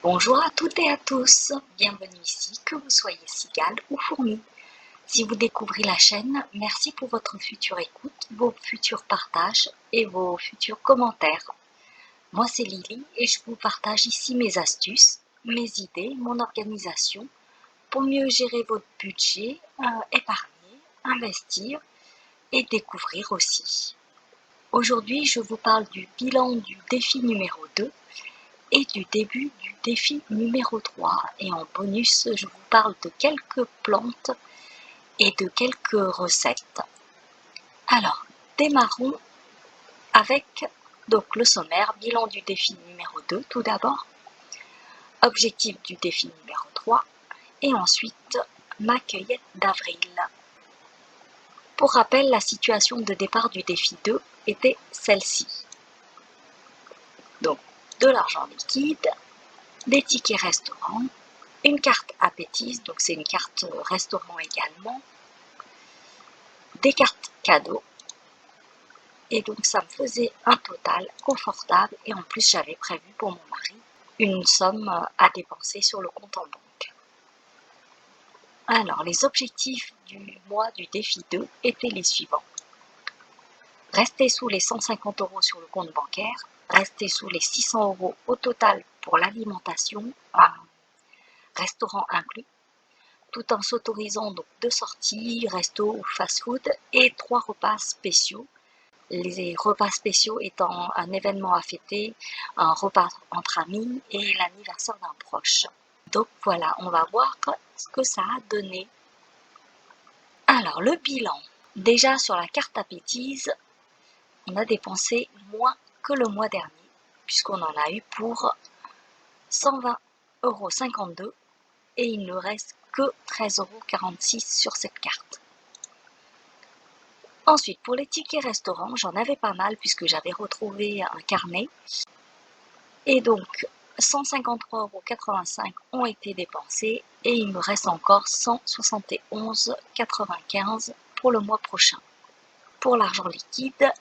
Bonjour à toutes et à tous, bienvenue ici, que vous soyez cigale ou fourmi. Si vous découvrez la chaîne, merci pour votre future écoute, vos futurs partages et vos futurs commentaires. Moi c'est Lily et je vous partage ici mes astuces, mes idées, mon organisation pour mieux gérer votre budget, épargner, investir et découvrir aussi. Aujourd'hui je vous parle du bilan du défi numéro 2 et du début du défi numéro 3. Et en bonus, je vous parle de quelques plantes et de quelques recettes. Alors, démarrons avec donc le sommaire, bilan du défi numéro 2 tout d'abord, objectif du défi numéro 3 et ensuite ma cueillette d'avril. Pour rappel, la situation de départ du défi 2 était celle-ci. Donc, de l'argent liquide, des tickets restaurants, une carte appétisse, donc c'est une carte restaurant également, des cartes cadeaux, et donc ça me faisait un total confortable, et en plus j'avais prévu pour mon mari une somme à dépenser sur le compte en banque. Alors les objectifs du mois du défi 2 étaient les suivants. Rester sous les 150 € sur le compte bancaire, rester sous les 600 € au total pour l'alimentation, restaurant inclus, tout en s'autorisant donc 2 sorties, resto ou fast-food et 3 repas spéciaux. Les repas spéciaux étant un événement à fêter, un repas entre amis et l'anniversaire d'un proche. Donc voilà, on va voir ce que ça a donné. Alors le bilan. Déjà sur la carte appétise, on a dépensé moins que le mois dernier, puisqu'on en a eu pour 120,52 € et il ne reste que 13,46 € sur cette carte. Ensuite, pour les tickets restaurants, j'en avais pas mal puisque j'avais retrouvé un carnet. Et donc, 153,85 € ont été dépensés et il me reste encore 171,95 € pour le mois prochain. Pour l'argent liquide,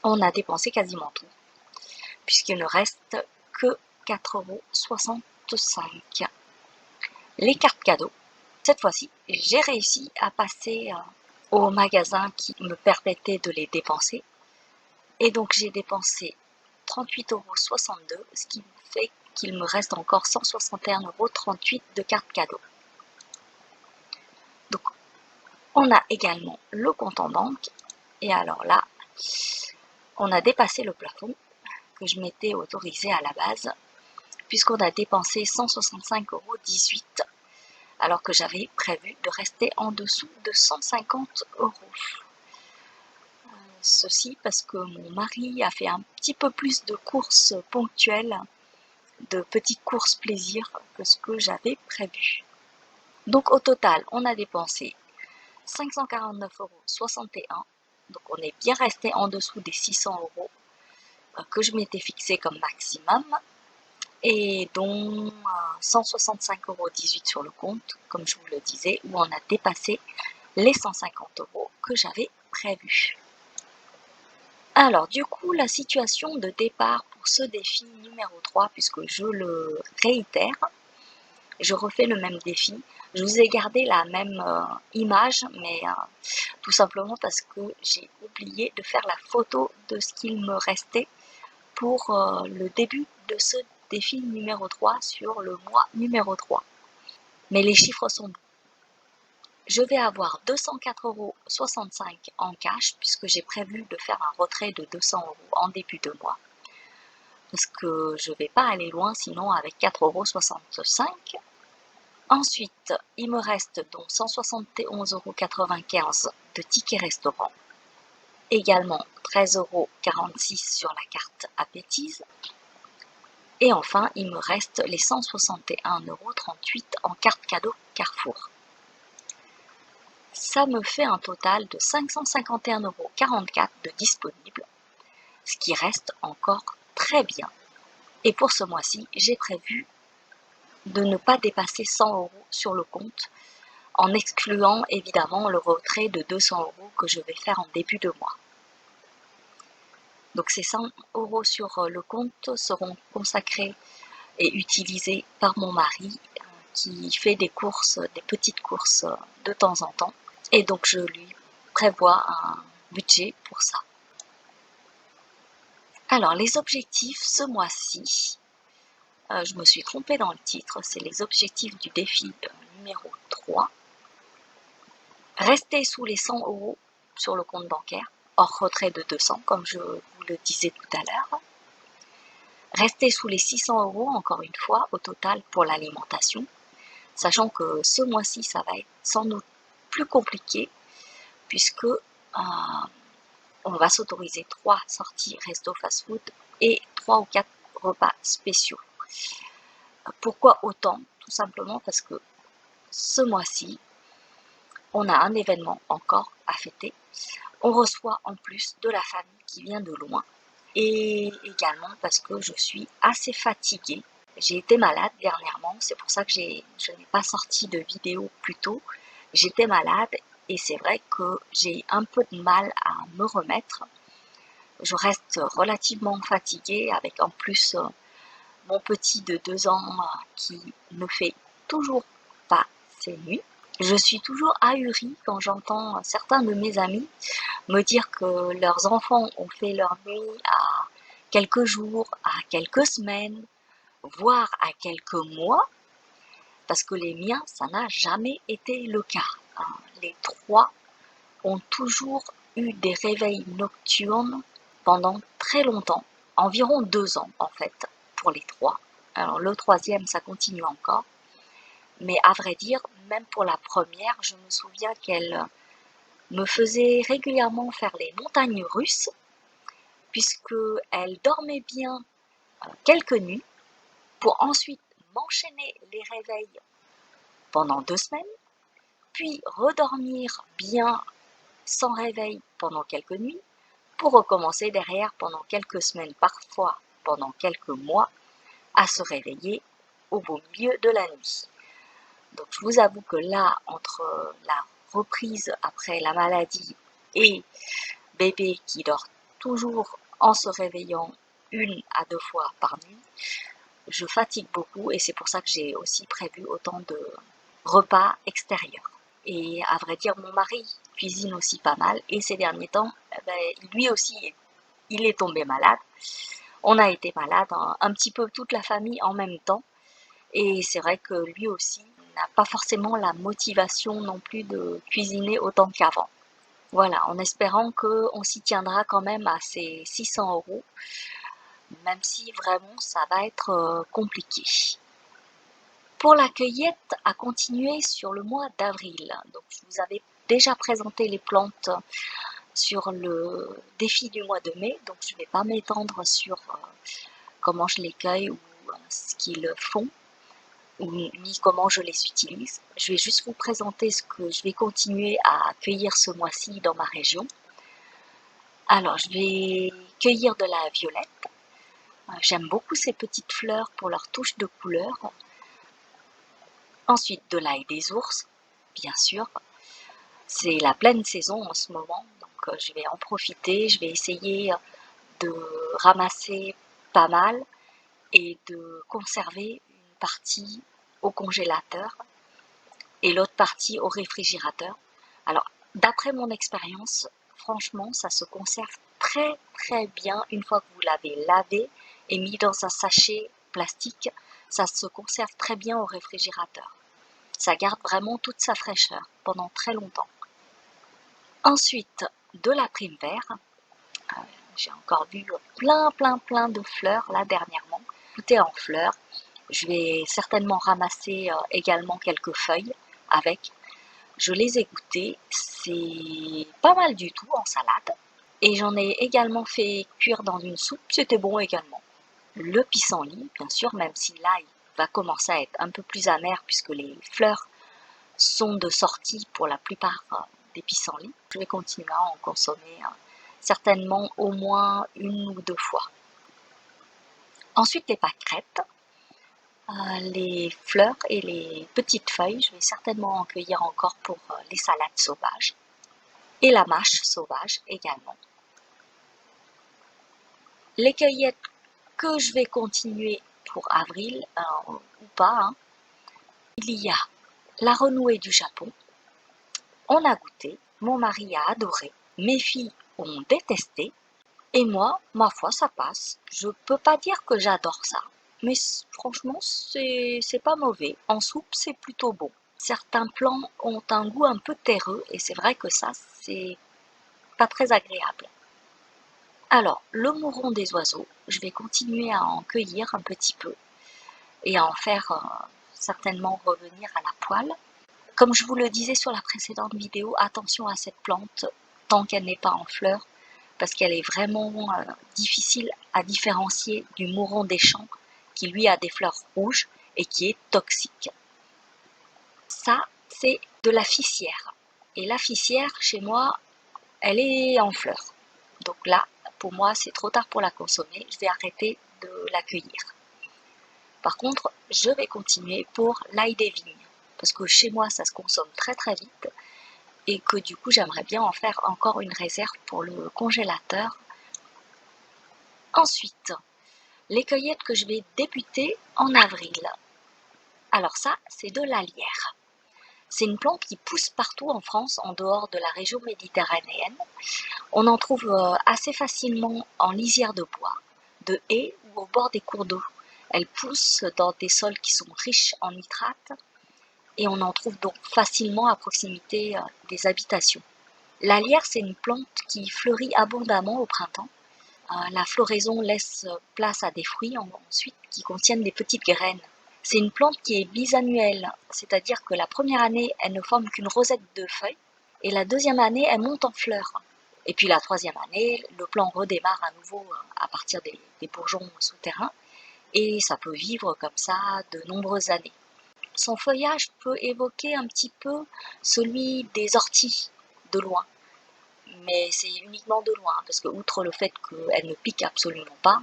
on a dépensé quasiment tout puisqu'il ne reste que 4,65 €. Les cartes cadeaux, cette fois-ci, j'ai réussi à passer au magasin qui me permettait de les dépenser. Et donc j'ai dépensé 38,62 €, ce qui fait qu'il me reste encore 161,38 € de cartes cadeaux. Donc on a également le compte en banque. Et alors là, on a dépassé le plafond que je m'étais autorisé à la base, puisqu'on a dépensé 165,18 € alors que j'avais prévu de rester en dessous de 150 €. Ceci parce que mon mari a fait un petit peu plus de courses ponctuelles, de petites courses plaisir que ce que j'avais prévu. Donc au total, on a dépensé 549,61 €, donc on est bien resté en dessous des 600 € que je m'étais fixé comme maximum, et dont 165,18 € sur le compte, comme je vous le disais, où on a dépassé les 150 € que j'avais prévus. Alors du coup, la situation de départ pour ce défi numéro 3, puisque je le réitère, je refais le même défi. Je vous ai gardé la même image, mais tout simplement parce que j'ai oublié de faire la photo de ce qu'il me restait pour le début de ce défi numéro 3 sur le mois numéro 3. Mais les chiffres sont bons. Je vais avoir 204,65 € en cash, puisque j'ai prévu de faire un retrait de 200 € en début de mois. Parce que je ne vais pas aller loin sinon avec 4,65 €. Ensuite, il me reste donc 171,95 € de tickets restaurant. Également 13,46 € sur la carte appétise. Et enfin, il me reste les 161,38 € en carte cadeau Carrefour. Ça me fait un total de 551,44 € de disponible, ce qui reste encore très bien. Et pour ce mois-ci, j'ai prévu de ne pas dépasser 100 € sur le compte, en excluant évidemment le retrait de 200 € que je vais faire en début de mois. Donc ces 100 € sur le compte seront consacrés est utilisé par mon mari qui fait des courses, des petites courses de temps en temps. Et donc je lui prévois un budget pour ça. Alors les objectifs ce mois-ci, je me suis trompée dans le titre, c'est les objectifs du défi numéro 3. Rester sous les 100 € sur le compte bancaire, hors retrait de 200 comme je vous le disais tout à l'heure. Rester sous les 600 € encore une fois au total pour l'alimentation, sachant que ce mois-ci ça va être sans doute plus compliqué puisque on va s'autoriser 3 sorties resto fast-food et 3 ou 4 repas spéciaux. Pourquoi autant? Tout simplement parce que ce mois-ci, on a un événement encore à fêter. On reçoit en plus de la famille qui vient de loin. Et également parce que je suis assez fatiguée. J'ai été malade dernièrement, c'est pour ça que je n'ai pas sorti de vidéo plus tôt. J'étais malade et c'est vrai que j'ai un peu de mal à me remettre. Je reste relativement fatiguée avec en plus mon petit de 2 ans qui ne fait toujours pas ses nuits. Je suis toujours ahurie quand j'entends certains de mes amis me dire que leurs enfants ont fait leur nuit à quelques jours, à quelques semaines, voire à quelques mois, parce que les miens, ça n'a jamais été le cas. Les 3 ont toujours eu des réveils nocturnes pendant très longtemps, environ 2 ans en fait, pour les 3. Alors le 3e, ça continue encore. Mais à vrai dire, même pour la première, je me souviens qu'elle me faisait régulièrement faire les montagnes russes, puisqu'elle dormait bien quelques nuits, pour ensuite m'enchaîner les réveils pendant 2 semaines, puis redormir bien sans réveil pendant quelques nuits, pour recommencer derrière pendant quelques semaines, parfois pendant quelques mois, à se réveiller au beau milieu de la nuit. Donc je vous avoue que là, entre la reprise après la maladie et bébé qui dort toujours en se réveillant 1 à 2 fois par nuit, je fatigue beaucoup et c'est pour ça que j'ai aussi prévu autant de repas extérieurs. Et à vrai dire, mon mari cuisine aussi pas mal et ces derniers temps, lui aussi, il est tombé malade. On a été malade, un petit peu toute la famille en même temps. Et c'est vrai que lui aussi n'a pas forcément la motivation non plus de cuisiner autant qu'avant. Voilà, en espérant qu'on s'y tiendra quand même à ces 600 €, même si vraiment ça va être compliqué. Pour la cueillette à continuer sur le mois d'avril, donc je vous avais déjà présenté les plantes sur le défi du mois de mai, donc je ne vais pas m'étendre sur comment je les cueille ou ce qu'ils font, ni comment je les utilise. Je vais juste vous présenter ce que je vais continuer à cueillir ce mois-ci dans ma région. Alors, je vais cueillir de la violette. J'aime beaucoup ces petites fleurs pour leur touche de couleur. Ensuite, de l'ail des ours, bien sûr. C'est la pleine saison en ce moment, donc je vais en profiter. Je vais essayer de ramasser pas mal et de conserver une partie au congélateur et l'autre partie au réfrigérateur. Alors, d'après mon expérience, franchement, ça se conserve très très bien une fois que vous l'avez lavé et mis dans un sachet plastique. Ça se conserve très bien au réfrigérateur. Ça garde vraiment toute sa fraîcheur pendant très longtemps. Ensuite, de la prime vert. J'ai encore vu plein de fleurs là dernièrement. Tout est en fleurs. Je vais certainement ramasser également quelques feuilles avec. Je les ai goûtées, c'est pas mal du tout en salade. Et j'en ai également fait cuire dans une soupe, c'était bon également. Le pissenlit, bien sûr, même si là il va commencer à être un peu plus amer puisque les fleurs sont de sortie pour la plupart des pissenlits. Je vais continuer à en consommer certainement au moins 1 ou 2 fois. Ensuite les pâquerettes. Les fleurs et les petites feuilles, je vais certainement en cueillir encore pour les salades sauvages. Et la mâche sauvage également. Les cueillettes que je vais continuer pour avril ou pas, hein. Il y a la renouée du Japon. On a goûté, mon mari a adoré, mes filles ont détesté, et moi, ma foi, ça passe. Je peux pas dire que j'adore ça, mais franchement, c'est pas mauvais. En soupe, c'est plutôt bon. Certains plants ont un goût un peu terreux, et c'est vrai que ça, c'est pas très agréable. Alors, le mouron des oiseaux, je vais continuer à en cueillir un petit peu et à en faire certainement revenir à la poêle. Comme je vous le disais sur la précédente vidéo, attention à cette plante tant qu'elle n'est pas en fleurs, parce qu'elle est vraiment difficile à différencier du mouron des champs qui lui a des fleurs rouges et qui est toxique. Ça, c'est de la fissière. Et la fissière, chez moi, elle est en fleurs. Donc là, pour moi, c'est trop tard pour la consommer. Je vais arrêter de la cueillir. Par contre, je vais continuer pour l'ail des vignes. Parce que chez moi, ça se consomme très très vite. Et que du coup, j'aimerais bien en faire encore une réserve pour le congélateur. Ensuite, les cueillettes que je vais débuter en avril. Alors ça, c'est de l'alière. C'est une plante qui pousse partout en France, en dehors de la région méditerranéenne. On en trouve assez facilement en lisière de bois, de haies ou au bord des cours d'eau. Elle pousse dans des sols qui sont riches en nitrates et on en trouve donc facilement à proximité des habitations. L'alière, c'est une plante qui fleurit abondamment au printemps. La floraison laisse place à des fruits ensuite qui contiennent des petites graines. C'est une plante qui est bisannuelle, c'est-à-dire que la première année, elle ne forme qu'une rosette de feuilles, et la deuxième année, elle monte en fleurs. Et puis la troisième année, le plant redémarre à nouveau à partir des bourgeons souterrains, et ça peut vivre comme ça de nombreuses années. Son feuillage peut évoquer un petit peu celui des orties de loin, mais c'est uniquement de loin, parce que outre le fait qu'elle ne pique absolument pas,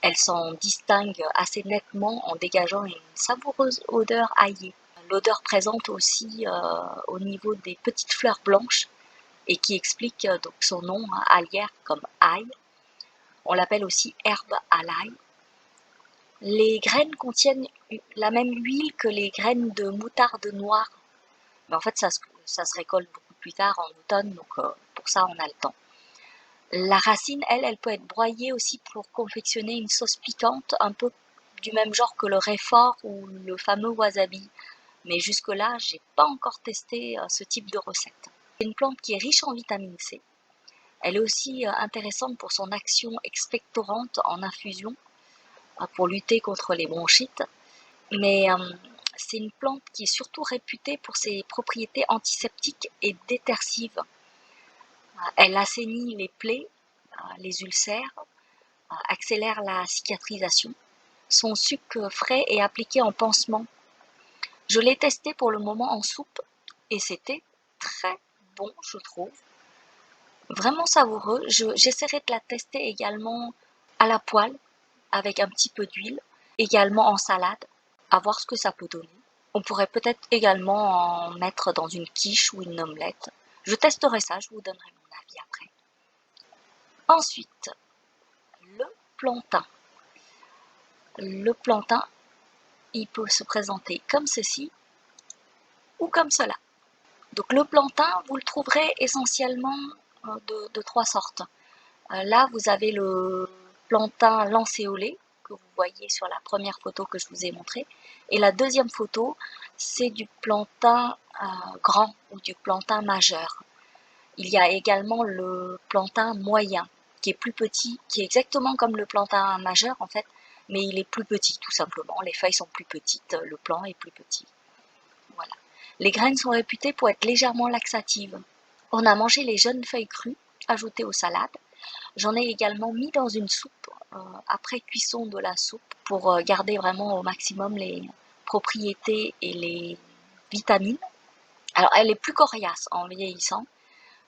elle s'en distingue assez nettement en dégageant une savoureuse odeur aillée. L'odeur présente aussi au niveau des petites fleurs blanches et qui explique donc son nom, alière, comme ail. On l'appelle aussi herbe à l'ail. Les graines contiennent la même huile que les graines de moutarde noire, mais en fait ça se récolte beaucoup plus tard en automne, donc pour ça on a le temps. La racine, elle peut être broyée aussi pour confectionner une sauce piquante, un peu du même genre que le réfort ou le fameux wasabi. Mais jusque-là, j'ai pas encore testé ce type de recette. C'est une plante qui est riche en vitamine C. Elle est aussi intéressante pour son action expectorante en infusion, pour lutter contre les bronchites. Mais c'est une plante qui est surtout réputée pour ses propriétés antiseptiques et détersives. Elle assainit les plaies, les ulcères, accélère la cicatrisation. Son suc frais est appliqué en pansement. Je l'ai testé pour le moment en soupe et c'était très bon, je trouve. Vraiment savoureux. J'essaierai de la tester également à la poêle avec un petit peu d'huile, également en salade, à voir ce que ça peut donner. On pourrait peut-être également en mettre dans une quiche ou une omelette. Je testerai ça, je vous donnerai mon avis après. Ensuite, le plantain. Le plantain, il peut se présenter comme ceci ou comme cela. Donc le plantain, vous le trouverez essentiellement de trois sortes. Là, vous avez le plantain lancéolé, que vous voyez sur la première photo que je vous ai montrée. Et la deuxième photo, c'est du plantain grand ou du plantain majeur. Il y a également le plantain moyen, qui est plus petit, qui est exactement comme le plantain majeur en fait, mais il est plus petit tout simplement. Les feuilles sont plus petites, le plant est plus petit. Voilà. Les graines sont réputées pour être légèrement laxatives. On a mangé les jeunes feuilles crues, ajoutées aux salades. J'en ai également mis dans une soupe, après cuisson de la soupe, pour garder vraiment au maximum les propriétés et les vitamines. Alors elle est plus coriace en vieillissant,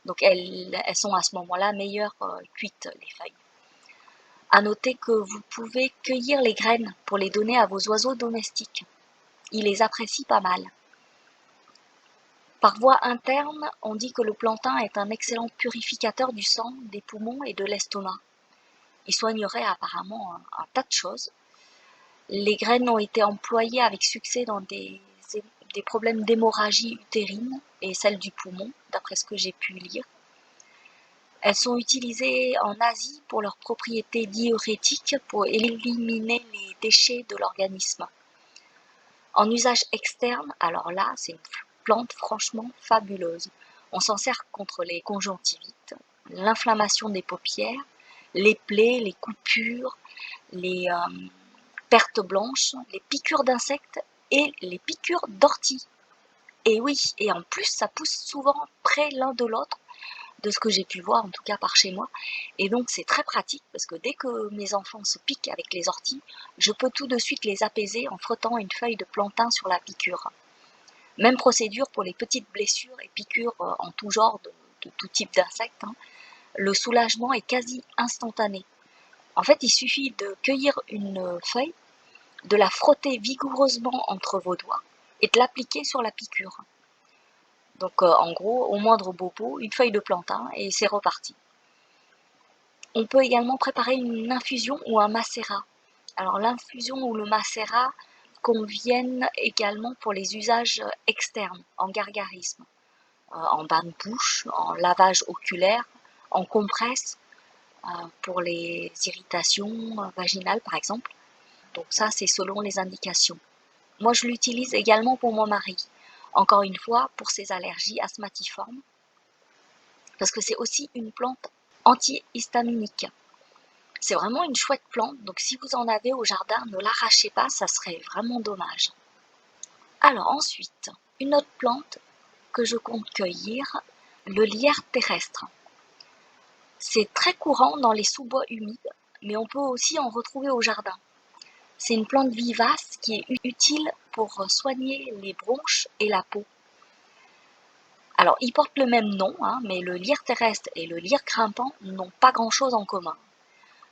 donc elles sont à ce moment-là meilleures cuites, les feuilles. À noter que vous pouvez cueillir les graines pour les donner à vos oiseaux domestiques. Ils les apprécient pas mal. Par voie interne, on dit que le plantain est un excellent purificateur du sang, des poumons et de l'estomac. Il soignerait apparemment un tas de choses. Les graines ont été employées avec succès dans des problèmes d'hémorragie utérine et celle du poumon, d'après ce que j'ai pu lire. Elles sont utilisées en Asie pour leurs propriétés diurétiques pour éliminer les déchets de l'organisme. En usage externe, alors là, c'est une plante franchement fabuleuse. On s'en sert contre les conjonctivites, l'inflammation des paupières, les plaies, les coupures, les pertes blanches, les piqûres d'insectes et les piqûres d'orties. Et oui, et en plus, ça pousse souvent près l'un de l'autre, de ce que j'ai pu voir, en tout cas par chez moi. Et donc, c'est très pratique, parce que dès que mes enfants se piquent avec les orties, je peux tout de suite les apaiser en frottant une feuille de plantain sur la piqûre. Même procédure pour les petites blessures et piqûres en tout genre, de tout type d'insectes. Hein. Le soulagement est quasi instantané. En fait, il suffit de cueillir une feuille, de la frotter vigoureusement entre vos doigts et de l'appliquer sur la piqûre. Donc en gros, au moindre bobo, une feuille de plantain et c'est reparti. On peut également préparer une infusion ou un macérat. Alors l'infusion ou le macérat conviennent également pour les usages externes, en gargarisme, en bain de bouche, en lavage oculaire, en compresse, pour les irritations vaginales par exemple. Donc ça, c'est selon les indications. Moi, je l'utilise également pour mon mari. Encore une fois, pour ses allergies asthmatiformes, parce que c'est aussi une plante antihistaminique. C'est vraiment une chouette plante, donc si vous en avez au jardin, ne l'arrachez pas, ça serait vraiment dommage. Alors ensuite, une autre plante que je compte cueillir, le lierre terrestre. C'est très courant dans les sous-bois humides, mais on peut aussi en retrouver au jardin. C'est une plante vivace qui est utile pour soigner les bronches et la peau. Alors, ils portent le même nom, hein, mais le lierre terrestre et le lierre grimpant n'ont pas grand-chose en commun.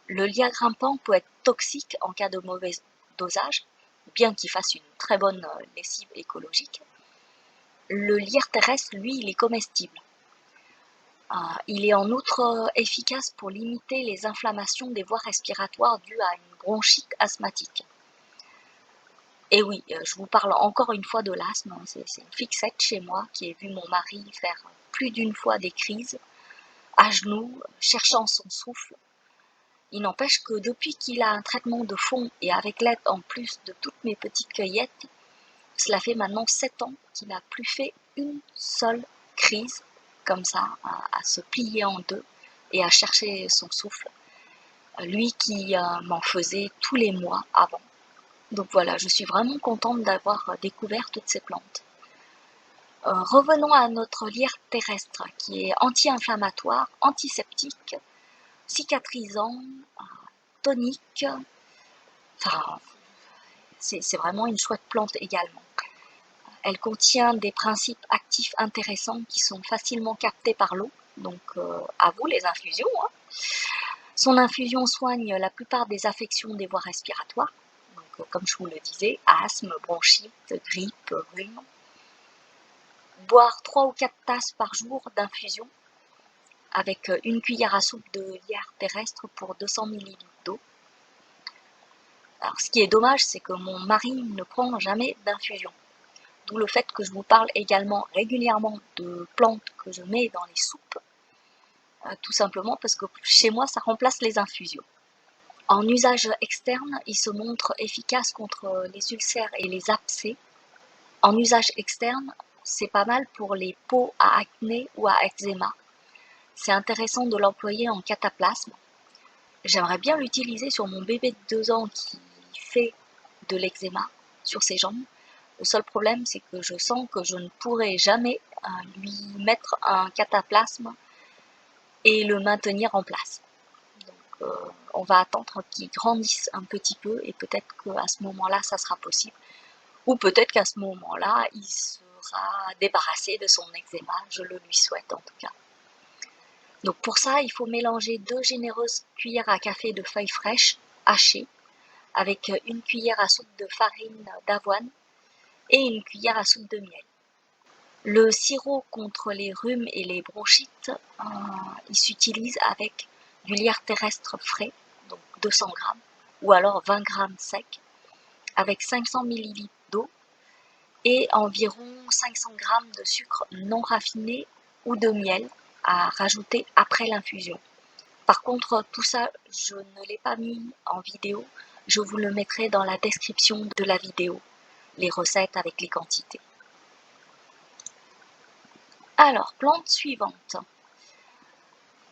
Le lierre grimpant peut être toxique en cas de mauvais dosage, bien qu'il fasse une très bonne lessive écologique. Le lierre terrestre, lui, il est comestible. Il est en outre efficace pour limiter les inflammations des voies respiratoires dues à une bronchite asthmatique. Et oui, je vous parle encore une fois de l'asthme, c'est une fixette chez moi qui a vu mon mari faire plus d'une fois des crises, à genoux, cherchant son souffle. Il n'empêche que depuis qu'il a un traitement de fond et avec l'aide en plus de toutes mes petites cueillettes, cela fait maintenant 7 ans qu'il n'a plus fait une seule crise comme ça, à se plier en deux et à chercher son souffle. Lui qui m'en faisait tous les mois avant. Donc voilà, je suis vraiment contente d'avoir découvert toutes ces plantes. Revenons à notre lierre terrestre qui est anti-inflammatoire, antiseptique, cicatrisant, tonique. Enfin, c'est vraiment une chouette plante également. Elle contient des principes actifs intéressants qui sont facilement captés par l'eau. Donc à vous les infusions. Hein. Son infusion soigne la plupart des affections des voies respiratoires. Donc, comme je vous le disais, asthme, bronchite, grippe, rhume. Boire 3 ou 4 tasses par jour d'infusion avec une cuillère à soupe de lierre terrestre pour 200 ml d'eau. Alors, ce qui est dommage, c'est que mon mari ne prend jamais d'infusion. D'où le fait que je vous parle également régulièrement de plantes que je mets dans les soupes, tout simplement parce que chez moi, ça remplace les infusions. En usage externe, il se montre efficace contre les ulcères et les abcès. En usage externe, c'est pas mal pour les peaux à acné ou à eczéma. C'est intéressant de l'employer en cataplasme. J'aimerais bien l'utiliser sur mon bébé de 2 ans qui fait de l'eczéma sur ses jambes. Le seul problème, c'est que je sens que je ne pourrai jamais lui mettre un cataplasme et le maintenir en place. Donc, on va attendre qu'il grandisse un petit peu et peut-être qu'à ce moment-là, ça sera possible. Ou peut-être qu'à ce moment-là, il sera débarrassé de son eczéma. Je le lui souhaite en tout cas. Donc pour ça, il faut mélanger 2 généreuses cuillères à café de feuilles fraîches hachées avec une cuillère à soupe de farine d'avoine et une cuillère à soupe de miel. Le sirop contre les rhumes et les bronchites, il s'utilise avec du lierre terrestre frais, donc 200 g, ou alors 20 g sec, avec 500 ml d'eau et environ 500 g de sucre non raffiné ou de miel à rajouter après l'infusion. Par contre, tout ça, je ne l'ai pas mis en vidéo, je vous le mettrai dans la description de la vidéo, les recettes avec les quantités. Alors, plante suivante.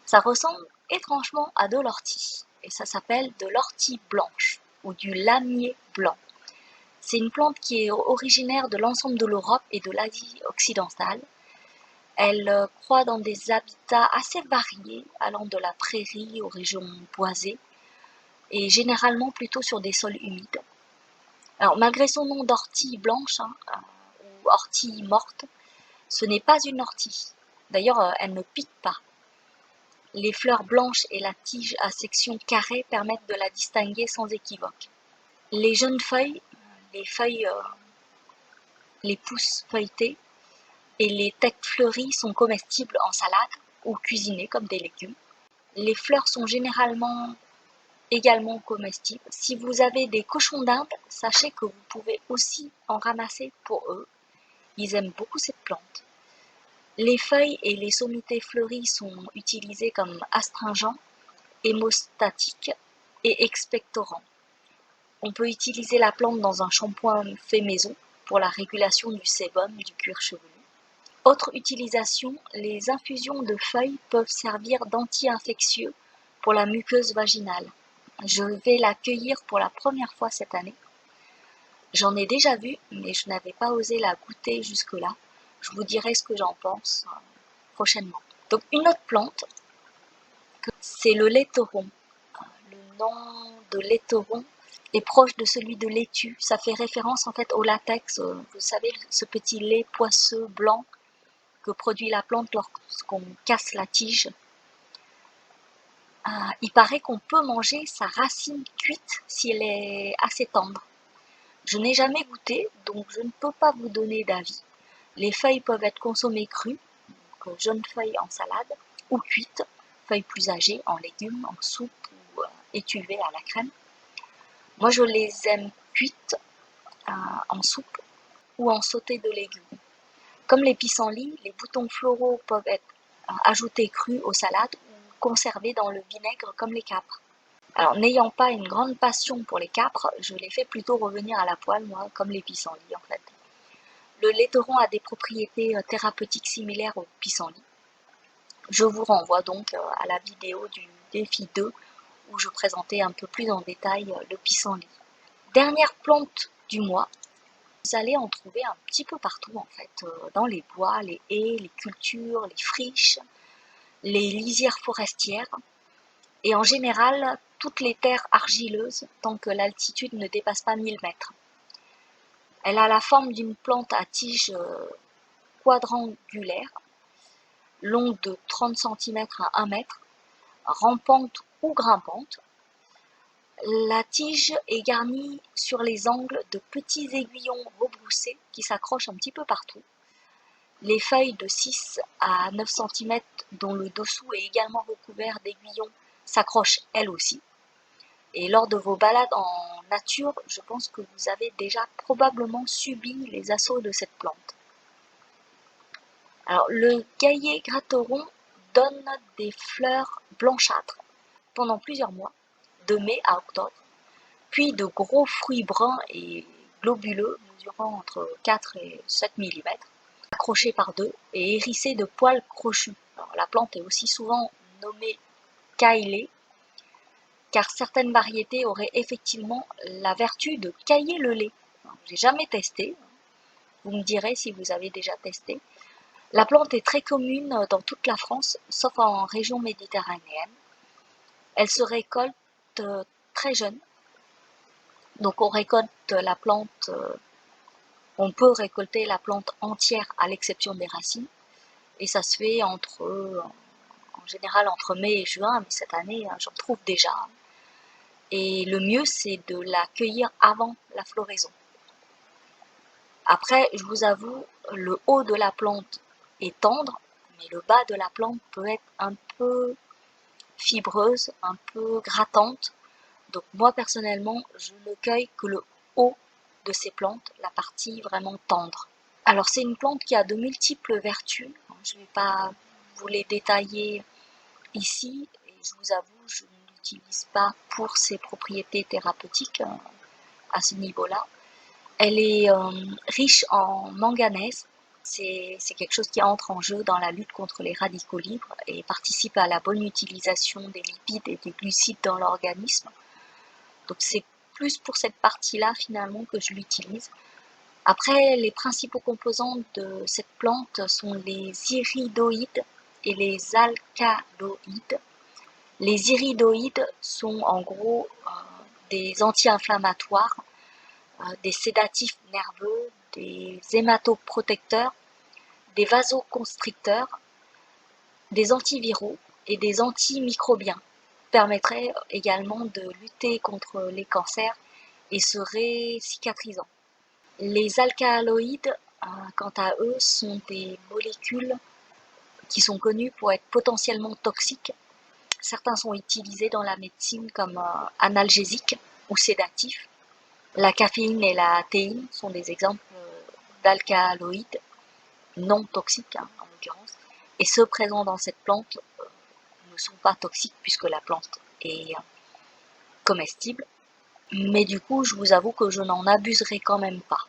Ça ressemble étrangement à de l'ortie, et ça s'appelle de l'ortie blanche ou du lamier blanc. C'est une plante qui est originaire de l'ensemble de l'Europe et de l'Asie occidentale. Elle croît dans des habitats assez variés, allant de la prairie aux régions boisées, et généralement plutôt sur des sols humides. Alors, malgré son nom d'ortie blanche ou ortie morte, ce n'est pas une ortie. D'ailleurs, elle ne pique pas. Les fleurs blanches et la tige à section carrée permettent de la distinguer sans équivoque. Les jeunes feuilles, les pousses feuilletées et les têtes fleuries sont comestibles en salade ou cuisinées comme des légumes. Les fleurs sont généralement également comestibles. Si vous avez des cochons d'Inde, sachez que vous pouvez aussi en ramasser pour eux. Ils aiment beaucoup cette plante. Les feuilles et les sommités fleuries sont utilisées comme astringents, hémostatiques et expectorants. On peut utiliser la plante dans un shampoing fait maison pour la régulation du sébum du cuir chevelu. Autre utilisation, les infusions de feuilles peuvent servir d'anti-infectieux pour la muqueuse vaginale. Je vais la cueillir pour la première fois cette année. J'en ai déjà vu, mais je n'avais pas osé la goûter jusque-là. Je vous dirai ce que j'en pense prochainement. Donc une autre plante, c'est le laiteron. Le nom de laiteron est proche de celui de laitue. Ça fait référence en fait au latex, vous savez, ce petit lait poisseux blanc que produit la plante lorsqu'on casse la tige. Il paraît qu'on peut manger sa racine cuite si elle est assez tendre. Je n'ai jamais goûté, donc je ne peux pas vous donner d'avis. Les feuilles peuvent être consommées crues, donc jeunes feuilles en salade, ou cuites, feuilles plus âgées en légumes, en soupe ou étuvées à la crème. Moi je les aime cuites en soupe ou en sauté de légumes. Comme les pissenlits, les boutons floraux peuvent être ajoutés crus aux salades ou conservés dans le vinaigre comme les capres. Alors, n'ayant pas une grande passion pour les capres, je les fais plutôt revenir à la poêle, moi, comme les pissenlits en fait. Le laiteron a des propriétés thérapeutiques similaires aux pissenlits. Je vous renvoie donc à la vidéo du défi 2 où je présentais un peu plus en détail le pissenlit. Dernière plante du mois, vous allez en trouver un petit peu partout en fait, dans les bois, les haies, les cultures, les friches, les lisières forestières et en général toutes les terres argileuses tant que l'altitude ne dépasse pas 1000 mètres. Elle a la forme d'une plante à tige quadrangulaire, longue de 30 cm à 1 mètre, rampante ou grimpante. La tige est garnie sur les angles de petits aiguillons rebroussés qui s'accrochent un petit peu partout. Les feuilles de 6 à 9 cm dont le dessous est également recouvert d'aiguillons s'accrochent elles aussi. Et lors de vos balades en nature, je pense que vous avez déjà probablement subi les assauts de cette plante. Alors, le gaillet gratteron donne des fleurs blanchâtres pendant plusieurs mois, de mai à octobre, puis de gros fruits bruns et globuleux mesurant entre 4 et 7 mm, accrochés par deux et hérissés de poils crochus. Alors, la plante est aussi souvent nommée caillée, car certaines variétés auraient effectivement la vertu de cailler le lait. J'ai jamais testé, vous me direz si vous avez déjà testé. La plante est très commune dans toute la France, sauf en région méditerranéenne. Elle se récolte très jeune. Donc on récolte la plante, on peut récolter la plante entière à l'exception des racines. Et ça se fait en général entre mai et juin, mais cette année j'en trouve déjà. Et le mieux c'est de la cueillir avant la floraison. Après, je vous avoue, le haut de la plante est tendre, mais le bas de la plante peut être un peu fibreuse, un peu grattante. Donc moi personnellement, je ne cueille que le haut de ces plantes, la partie vraiment tendre. Alors c'est une plante qui a de multiples vertus, je ne vais pas vous les détailler ici, et je vous avoue, je ne l'utilise pas pour ses propriétés thérapeutiques à ce niveau-là. Elle est riche en manganèse, c'est quelque chose qui entre en jeu dans la lutte contre les radicaux libres et participe à la bonne utilisation des lipides et des glucides dans l'organisme. Donc c'est plus pour cette partie-là finalement que je l'utilise. Après, les principaux composants de cette plante sont les iridoïdes et les alcaloïdes. Les iridoïdes sont en gros des anti-inflammatoires, des sédatifs nerveux, des hématoprotecteurs, des vasoconstricteurs, des antiviraux et des antimicrobiens. Permettraient également de lutter contre les cancers et seraient cicatrisants. Les alcaloïdes, quant à eux, sont des molécules qui sont connues pour être potentiellement toxiques. Certains sont utilisés dans la médecine comme analgésiques ou sédatifs. La caféine et la théine sont des exemples d'alcaloïdes non toxiques, en l'occurrence, et ceux présents dans cette plante ne sont pas toxiques puisque la plante est comestible. Mais du coup, je vous avoue que je n'en abuserai quand même pas.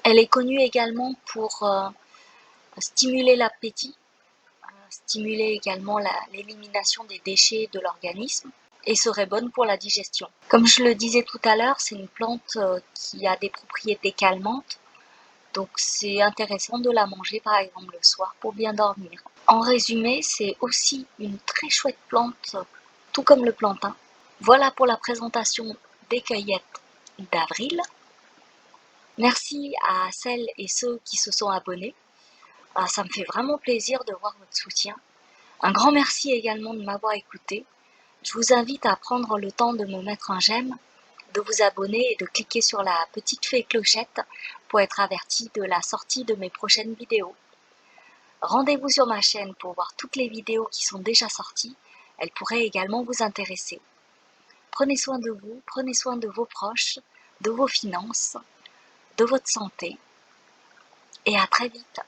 Elle est connue également pour stimuler l'appétit, stimuler également l'élimination des déchets de l'organisme et serait bonne pour la digestion. Comme je le disais tout à l'heure, c'est une plante qui a des propriétés calmantes, donc c'est intéressant de la manger par exemple le soir pour bien dormir. En résumé, c'est aussi une très chouette plante, tout comme le plantain. Voilà pour la présentation des cueillettes d'avril. Merci à celles et ceux qui se sont abonnés. Ça me fait vraiment plaisir de voir votre soutien. Un grand merci également de m'avoir écouté. Je vous invite à prendre le temps de me mettre un j'aime, de vous abonner et de cliquer sur la petite fée clochette pour être averti de la sortie de mes prochaines vidéos. Rendez-vous sur ma chaîne pour voir toutes les vidéos qui sont déjà sorties. Elles pourraient également vous intéresser. Prenez soin de vous, prenez soin de vos proches, de vos finances, de votre santé et à très vite.